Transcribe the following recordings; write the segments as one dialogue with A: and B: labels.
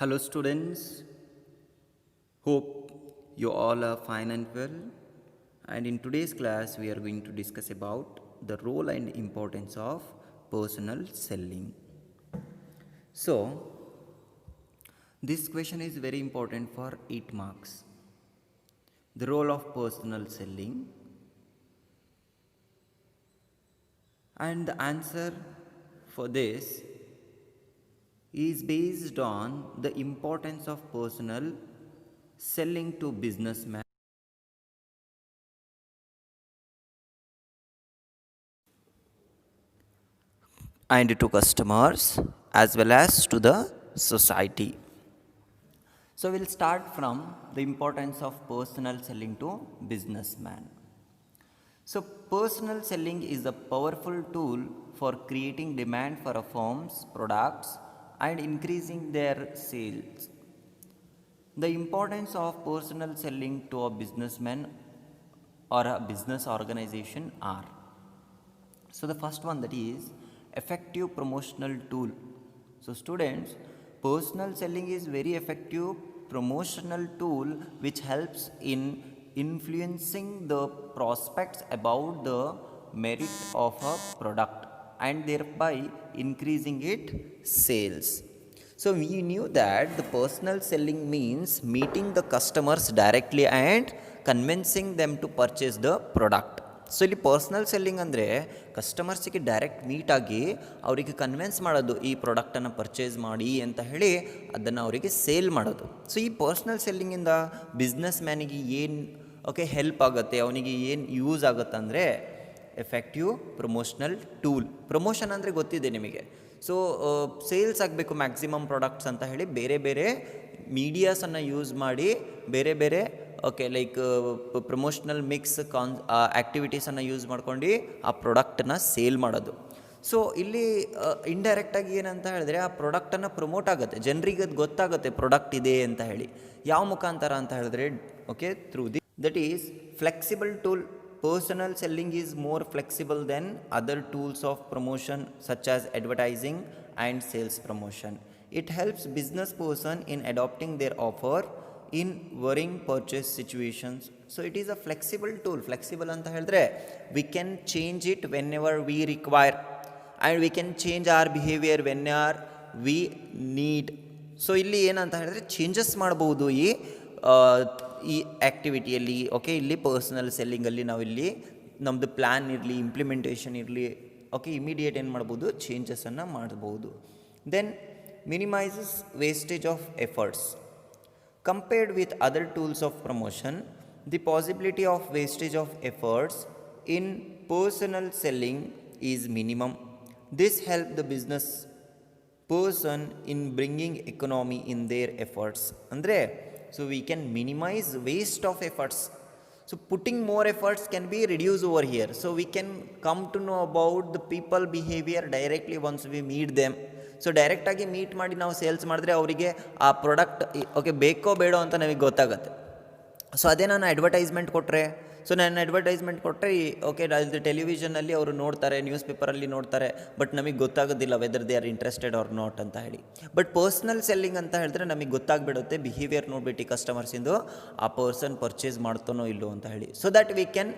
A: Hello, students. Hope you all are fine and well. And in today's class, we are going to discuss about the role and importance of personal selling. So, this question is very important for 8 marks. The role of personal selling. And the answer for this is based on the importance of personal selling to businessmen and to customers as well as to the society. So we'll start from the importance of personal selling to businessman. So personal selling is a powerful tool for creating demand for a firm's products and increasing their sales. The importance of personal selling to a businessman or a business organization are. So the first one, that is effective promotional tool. So students, personal selling is very effective promotional tool which helps in influencing the prospects about the merit of a product and thereby increasing its sales. So we knew that the personal selling means meeting the customers directly and convincing them to purchase the product. So ಇಲ್ಲಿ personal selling ಅಂದರೆ ಕಸ್ಟಮರ್ಸಿಗೆ direct ಮೀಟಾಗಿ ಅವರಿಗೆ convince ಮಾಡೋದು ಈ ಪ್ರಾಡಕ್ಟನ್ನು purchase ಮಾಡಿ ಅಂತ ಹೇಳಿ ಅದನ್ನು ಅವರಿಗೆ ಸೇಲ್ ಮಾಡೋದು. ಸೊ ಈ ಪರ್ಸ್ನಲ್ ಸೆಲ್ಲಿಂಗಿಂದ ಬಿಸ್ನೆಸ್ ಮ್ಯಾನಿಗೆ ಏನು ಹೆಲ್ಪ್ ಆಗುತ್ತೆ, ಅವನಿಗೆ ಏನು ಯೂಸ್ ಆಗುತ್ತೆ ಅಂದರೆ ಎಫೆಕ್ಟಿವ್ ಪ್ರಮೋಷನಲ್ ಟೂಲ್. ಪ್ರಮೋಷನ್ ಅಂದರೆ ಗೊತ್ತಿದೆ ನಿಮಗೆ. ಸೊ ಸೇಲ್ಸ್ ಆಗಬೇಕು ಮ್ಯಾಕ್ಸಿಮಮ್ ಪ್ರಾಡಕ್ಟ್ಸ್ ಅಂತ ಹೇಳಿ ಬೇರೆ ಬೇರೆ ಮೀಡಿಯಾಸನ್ನು ಯೂಸ್ ಮಾಡಿ ಬೇರೆ ಬೇರೆ ಲೈಕ್ ಪ್ರಮೋಷನಲ್ ಮಿಕ್ಸ್ ಆ್ಯಕ್ಟಿವಿಟೀಸನ್ನು ಯೂಸ್ ಮಾಡ್ಕೊಂಡು ಆ ಪ್ರಾಡಕ್ಟನ್ನು ಸೇಲ್ ಮಾಡೋದು. ಸೊ ಇಲ್ಲಿ ಇಂಡೈರೆಕ್ಟಾಗಿ ಏನಂತ ಹೇಳಿದ್ರೆ ಆ ಪ್ರಾಡಕ್ಟನ್ನು ಪ್ರಮೋಟ್ ಆಗುತ್ತೆ, ಜನರಿಗೆ ಅದು ಗೊತ್ತಾಗುತ್ತೆ ಪ್ರಾಡಕ್ಟ್ ಇದೆ ಅಂತ ಹೇಳಿ. ಯಾವ ಮುಖಾಂತರ ಅಂತ ಹೇಳಿದ್ರೆ through that is flexible tool. Personal selling is more flexible than other tools of promotion such as advertising and sales promotion. It helps business person in adopting their offer in varying purchase situations. So it is a flexible tool. Flexible anta ಹೇಳಿದ್ರೆ we can change it whenever we require and we can change our behavior whenever we need. So ಇಲ್ಲಿ ಏನಂತ ಹೇಳಿದ್ರೆ changes ಮಾಡಬಹುದು ಈ ಆ್ಯಕ್ಟಿವಿಟಿಯಲ್ಲಿ. ಇಲ್ಲಿ personal ಸೆಲ್ಲಿಂಗಲ್ಲಿ ನಾವು ಇಲ್ಲಿ ನಮ್ಮದು ಪ್ಲ್ಯಾನ್ ಇರಲಿ, ಇಂಪ್ಲಿಮೆಂಟೇಷನ್ ಇರಲಿ, ಇಮಿಡಿಯೇಟ್ ಏನು ಮಾಡ್ಬೋದು, ಚೇಂಜಸನ್ನು ಮಾಡ್ಬೋದು. Then minimises wastage of efforts. Compared with other tools of promotion, the possibility of wastage of efforts in personal selling is minimum. This help the business person in bringing economy in their efforts. ಅಂದರೆ so we can minimize waste of efforts. So putting more efforts can be reduced over here. So we can come to know about the people behavior directly once we meet them. So ಡೈರೆಕ್ಟಾಗಿ meet ಮಾಡಿ ನಾವು sales ಮಾಡಿದ್ರೆ ಅವರಿಗೆ ಆ product ಬೇಕೋ ಬೇಡೋ ಅಂತ ನಮಗೆ ಗೊತ್ತಾಗುತ್ತೆ. ಸೊ ಅದೇ ನಾನು ಅಡ್ವರ್ಟೈಸ್ಮೆಂಟ್ ಕೊಟ್ಟರೆ, ಅದು ಟೆಲಿವಿಷನಲ್ಲಿ ಅವರು ನೋಡ್ತಾರೆ, ನ್ಯೂಸ್ ಪೇಪರಲ್ಲಿ ನೋಡ್ತಾರೆ, ಬಟ್ ನಮಗೆ ಗೊತ್ತಾಗೋದಿಲ್ಲ whether they are interested or not ಅಂತ ಹೇಳಿ. ಬಟ್ ಪರ್ಸ್ನಲ್ ಸೆಲ್ಲಿಂಗ್ ಅಂತ ಹೇಳಿದ್ರೆ ನಮಗೆ ಗೊತ್ತಾಗ್ಬಿಡುತ್ತೆ ಬಿಹೇವಿಯರ್ ನೋಡ್ಬಿಟ್ಟು ಕಸ್ಟಮರ್ಸಿಂದು ಆ ಪರ್ಸನ್ ಪರ್ಚೇಸ್ ಮಾಡ್ತಾನೋ ಇಲ್ಲೋ ಅಂತ ಹೇಳಿ. So that we can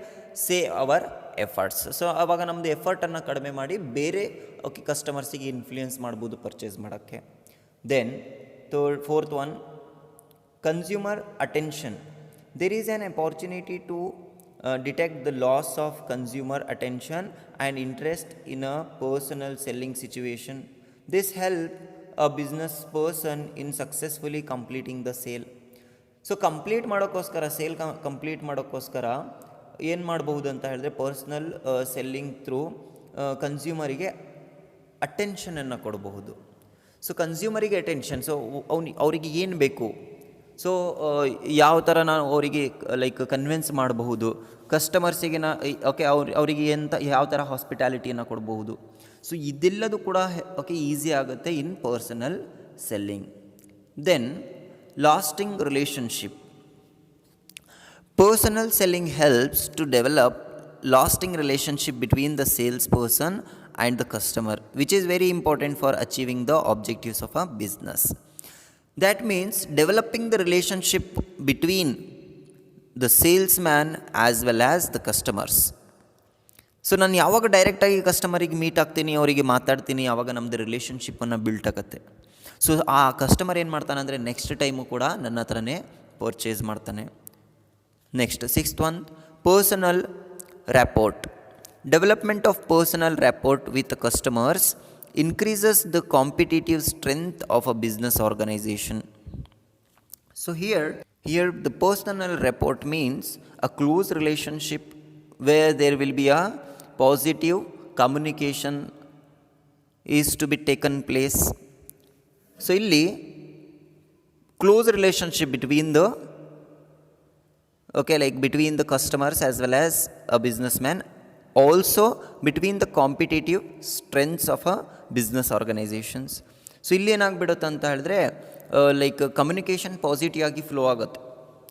A: save our efforts. So ಆವಾಗ ನಮ್ಮದು ಎಫರ್ಟನ್ನು ಕಡಿಮೆ ಮಾಡಿ ಬೇರೆ ಕಸ್ಟಮರ್ಸಿಗೆ ಇನ್ಫ್ಲೂಯೆನ್ಸ್ ಮಾಡ್ಬೋದು ಪರ್ಚೇಸ್ ಮಾಡೋಕ್ಕೆ. Then fourth one, consumer attention. There is an opportunity to detect the loss of consumer attention and interest in a personal selling situation. This helps a business person in successfully completing the sale. So complete ಮಾಡೋಕ್ಕೋಸ್ಕರ sale complete ಮಾಡೋಕ್ಕೋಸ್ಕರ ಏನು ಮಾಡಬಹುದು ಅಂತ ಹೇಳಿದ್ರೆ personal selling through ಕನ್ಸ್ಯೂಮರಿಗೆ ಅಟೆನ್ಷನನ್ನು ಕೊಡಬಹುದು. So ಕನ್ಸ್ಯೂಮರಿಗೆ attention, so ಅವರಿಗೆ ಏನು ಬೇಕು, ಸೊ ಯಾವ ಥರ ನಾವು ಅವರಿಗೆ ಲೈಕ್ ಕನ್ವಿನ್ಸ್ ಮಾಡಬಹುದು, ಕಸ್ಟಮರ್ಸಿಗೆ ಅವರಿಗೆ ಯಾವ ಥರ ಹಾಸ್ಪಿಟಾಲಿಟಿಯನ್ನು ಕೊಡಬಹುದು. ಸೊ ಇದೆಲ್ಲದು ಕೂಡ ಈಸಿ ಆಗುತ್ತೆ in personal selling. Then lasting relationship. Personal selling helps to develop lasting relationship between the salesperson and the customer, which is very important for achieving the objectives of a business. That means developing the relationship between the salesman as well as the customers. So ನಾನು ಯಾವಾಗ ಡೈರೆಕ್ಟಾಗಿ ಕಸ್ಟಮರಿಗೆ meet ಆಗ್ತೀನಿ, ಅವರಿಗೆ ಮಾತಾಡ್ತೀನಿ, ಆವಾಗ ನಮ್ಮದು ರಿಲೇಷನ್ಶಿಪ್ಪನ್ನು built ಆಗುತ್ತೆ. So ಆ ಕಸ್ಟಮರ್ ಏನು ಮಾಡ್ತಾನೆ ಅಂದರೆ ನೆಕ್ಸ್ಟ್ ಟೈಮು ಕೂಡ ನನ್ನ ಹತ್ರನೇ ಪರ್ಚೇಸ್ ಮಾಡ್ತಾನೆ. Next 6th one, personal rapport. Development of personal rapport with customers increases the competitive strength of a business organization. So here the personal rapport means a close relationship where there will be a positive communication is to be taken place. So illi close relationship between the between the customers as well as a businessman, also between the competitive strengths of a business organizations. So ಇಲ್ಲಿ ಏನಾಗ್ಬಿಡುತ್ತೆ ಅಂತ ಹೇಳಿದ್ರೆ communication positive ಆಗಿ flow ಆಗುತ್ತೆ.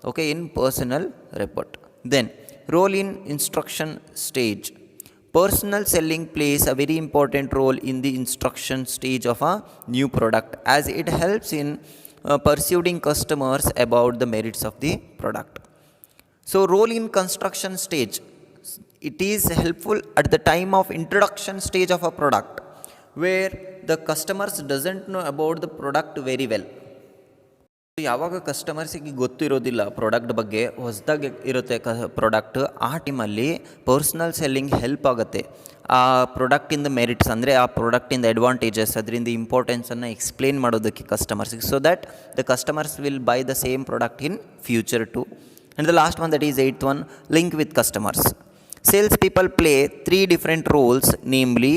A: Okay, in personal report. Then role in instruction stage. Personal selling plays a very important role in the instruction stage of a new product as it helps in persuading customers about the merits of the product. So role in construction stage, it is helpful at the time of introduction stage of a product where the customers doesn't know about the product very well. ಯಾವಾಗ ಕಸ್ಟಮರ್ಸಿಗೆ ಗೊತ್ತಿರೋದಿಲ್ಲ product ಬಗ್ಗೆ, ಹೊಸದಾಗಿ ಇರುತ್ತೆ product, ಆ ಟೈಮಲ್ಲಿ personal selling help ಆಗುತ್ತೆ. ಆ ಪ್ರಾಡಕ್ಟಿಂದ merits ಅಂದರೆ ಆ ಪ್ರಾಡಕ್ಟಿಂದ ಅಡ್ವಾಂಟೇಜಸ್, ಅದರಿಂದ ಇಂಪಾರ್ಟೆನ್ಸನ್ನು ಎಕ್ಸ್ಪ್ಲೇನ್ ಮಾಡೋದಕ್ಕೆ ಕಸ್ಟಮರ್ಸಿಗೆ, so that the customers will buy the same product in future too. And the last one, that is 8th one, link with customers. Sales people play 3 different roles, namely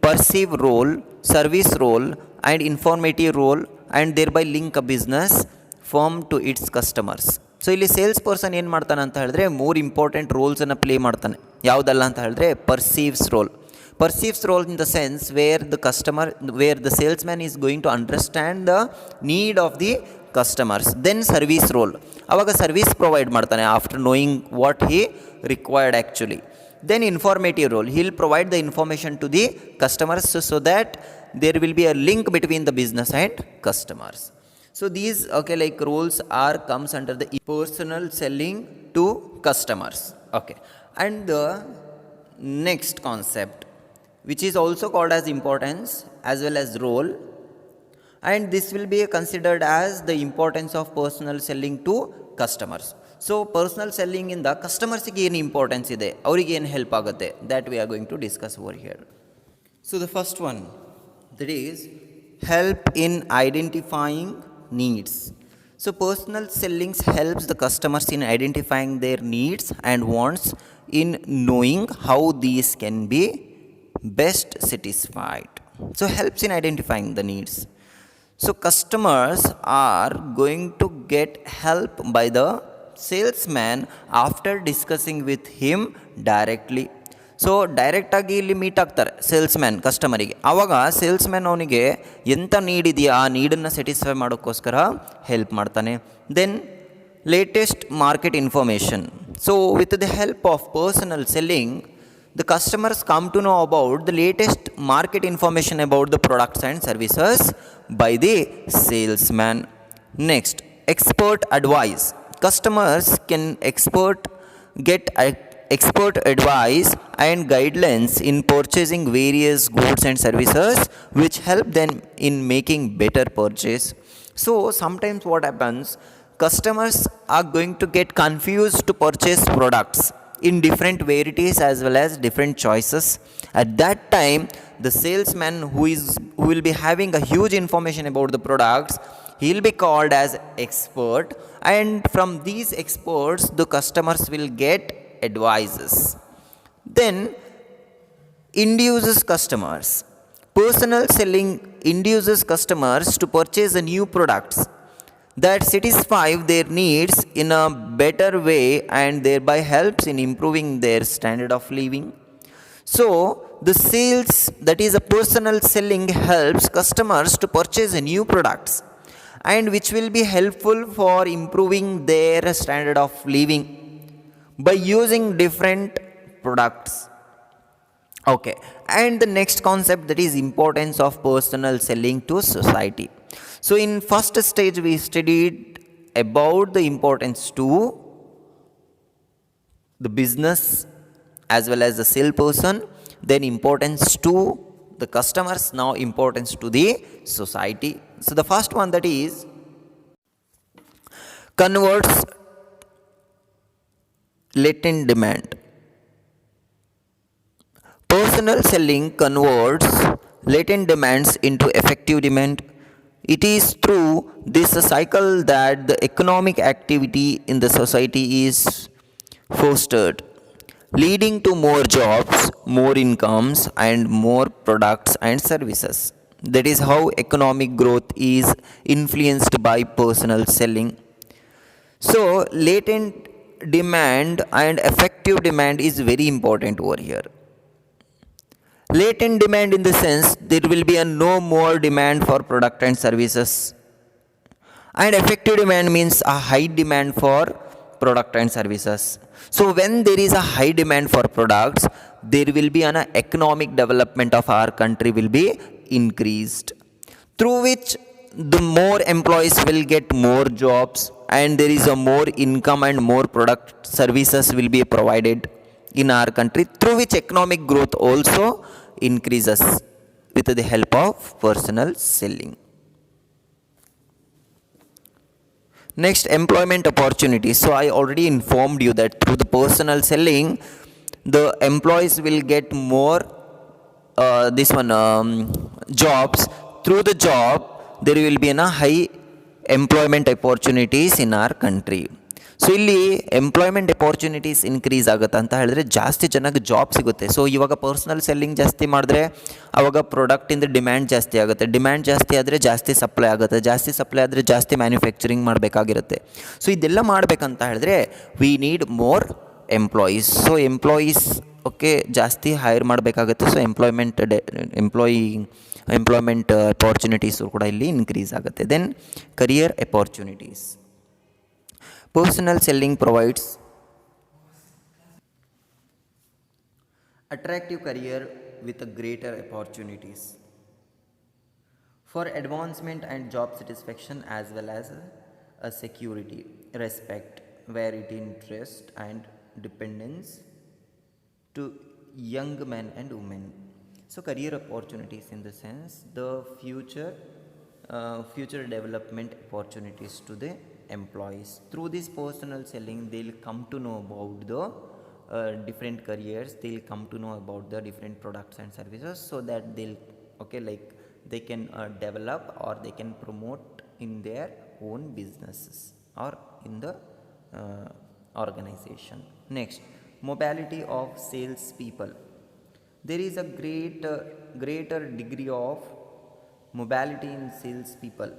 A: perceive role, service role and informative role, and thereby link a business firm to its customers. So ಇಲ್ಲಿ sales person ಏನು ಮಾಡ್ತಾನೆ ಅಂತ ಹೇಳಿದ್ರೆ 3 important ರೋಲ್ಸನ್ನು play ಮಾಡ್ತಾನೆ. ಯಾವುದಲ್ಲ ಅಂತ ಹೇಳಿದ್ರೆ perceives role. Perceives role in the sense where the salesman is going to understand the need of the customers. Then service role, ಅವಾಗ ಸರ್ವಿಸ್ ಪ್ರೊವೈಡ್ ಮಾಡ್ತಾನೆ after knowing what he required actually. Then informative role, he will provide the information to the customers so that there will be a link between the business and customers. So these roles comes under the personal selling to customers. Okay, and the next concept, which is also called as importance as well as role, and this will be considered as the importance of personal selling to customers. So personal ಸೆಲ್ಲಿಂಗಿಂದ ಕಸ್ಟಮರ್ಸಿಗೆ ಏನು importance ಇದೆ, ಅವರಿಗೆ ಏನು help ಆಗುತ್ತೆ, that we are going to discuss over here. So the first one, that is help in identifying needs. So personal sellings helps the customers in identifying their needs and wants, in knowing how these can be best satisfied. So helps in identifying the needs. So customers are going to get help by the salesman after discussing with him directly. So ಡೈರೆಕ್ಟಾಗಿ ಇಲ್ಲಿ meet ಆಗ್ತಾರೆ salesman ಕಸ್ಟಮರಿಗೆ. ಆವಾಗ salesman ಅವನಿಗೆ ಎಂಥ need ಇದೆಯಾ ಆ ನೀಡನ್ನು satisfy ಮಾಡೋಕ್ಕೋಸ್ಕರ ಹೆಲ್ಪ್ ಮಾಡ್ತಾನೆ. Then latest market information. So with the help of personal selling, the customers come to know about the latest market information about the products and services by the salesman. Next, expert advice. Customers can get expert advice and guidelines in purchasing various goods and services which help them in making better purchase. So sometimes what happens, customers are going to get confused to purchase products in different varieties as well as different choices. At that time, the salesman who will be having a huge information about the products, he will be called as expert, and from these experts the customers will get advices. Then induces customers. Personal selling induces customers to purchase a new products that satisfy their needs in a better way and thereby helps in improving their standard of living. So the sales, that is a personal selling, helps customers to purchase a new products and which will be helpful for improving their standard of living by using different products. Okay, and the next concept, that is importance of personal selling to society. So in first stage we studied about the importance to the business as well as the salesperson, then importance to the customers, now importance to the society. So the first one, that is converts latent demand. Personal selling converts latent demands into effective demand. It is through this cycle that the economic activity in the society is fostered, leading to more jobs, more incomes, and more products and services. That is how economic growth is influenced by personal selling. So, latent demand and effective demand is very important over here. Latent demand, in the sense, there will be a no more demand for product and services, and effective demand means a high demand for product and services. So when there is a high demand for products, there will be an economic development of our country will be increased, through which the more employees will get more jobs, and there is a more income and more product services will be provided in our country, through which economic growth also increases with the help of personal selling. Next, employment opportunities. So I already informed you that through the personal selling, the employees will get more jobs. Through the job, there will be a high employment opportunities in our country. So ಇಲ್ಲಿ employment opportunities increase ಆಗುತ್ತೆ ಅಂತ ಹೇಳಿದ್ರೆ ಜಾಸ್ತಿ ಜನಕ್ಕೆ job ಸಿಗುತ್ತೆ. So ಇವಾಗ personal selling ಜಾಸ್ತಿ ಮಾಡಿದ್ರೆ ಅವಾಗ ಪ್ರಾಡಕ್ಟಿಂದ ಡಿಮ್ಯಾಂಡ್ ಜಾಸ್ತಿ ಆಗುತ್ತೆ. ಡಿಮ್ಯಾಂಡ್ ಜಾಸ್ತಿ ಆದರೆ ಜಾಸ್ತಿ ಸಪ್ಲೈ ಆಗುತ್ತೆ. ಜಾಸ್ತಿ ಸಪ್ಲೈ ಆದರೆ ಜಾಸ್ತಿ ಮ್ಯಾನುಫ್ಯಾಕ್ಚರಿಂಗ್ ಮಾಡಬೇಕಾಗಿರುತ್ತೆ. ಸೊ ಇದೆಲ್ಲ ಮಾಡಬೇಕಂತ ಹೇಳಿದ್ರೆ we need more employees. So employees okay ಜಾಸ್ತಿ ಹೈರ್ ಮಾಡಬೇಕಾಗುತ್ತೆ. ಸೊ ಎಂಪ್ಲಾಯ್ಮೆಂಟ್ ಅಪಾರ್ಚುನಿಟೀಸು ಕೂಡ ಇಲ್ಲಿ ಇನ್ಕ್ರೀಸ್ ಆಗುತ್ತೆ. Then career opportunities. Personal selling provides attractive career with a greater opportunities for advancement and job satisfaction, as well as a security, respect, variety, interest, and dependence to young men and women. So career opportunities, in the sense, the future development opportunities to the employees. Through this personal selling, they'll come to know about the different careers. They'll come to know about the different products and services, so that they can develop, or they can promote in their own businesses or in the organization. Next, mobility of sales people. There is a greater degree of mobility in sales people,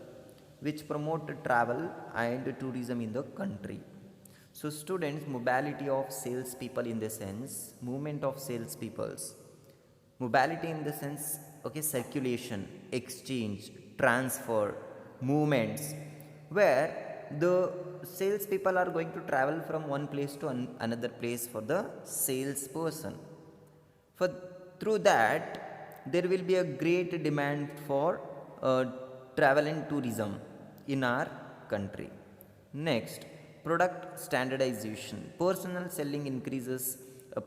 A: which promote travel and tourism in the country. So students, mobility of sales people, in the sense, movement of sales peoples. Mobility in the sense, circulation, exchange, transfer, movements, where the sales people are going to travel from one place to another place for the salesperson. Through that, there will be a great demand for travel and tourism in our country. Next, product standardization. Personal selling increases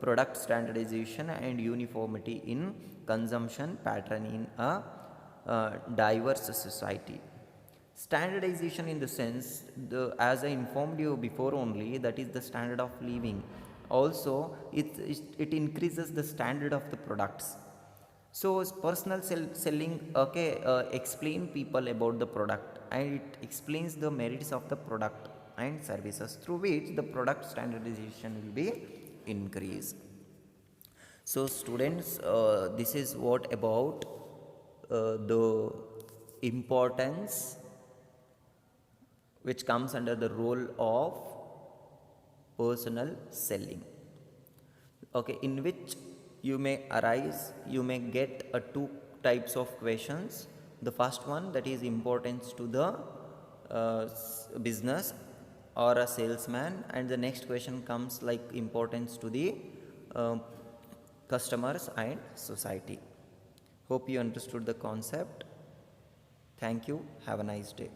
A: product standardization and uniformity in consumption pattern in a diverse society. Standardization, in the sense, as I informed you before only, that is the standard of living. Also, it increases the standard of the products. So personal selling explain people about the product, and it explains the merits of the product and services, through which the product standardization will be increased. So students, this is what about the importance which comes under the role of personal selling, in which you may get two types of questions. The first one, that is importance to the business or a salesman, and the next question comes like importance to the customers and society. Hope you understood the concept. Thank you. Have a nice day.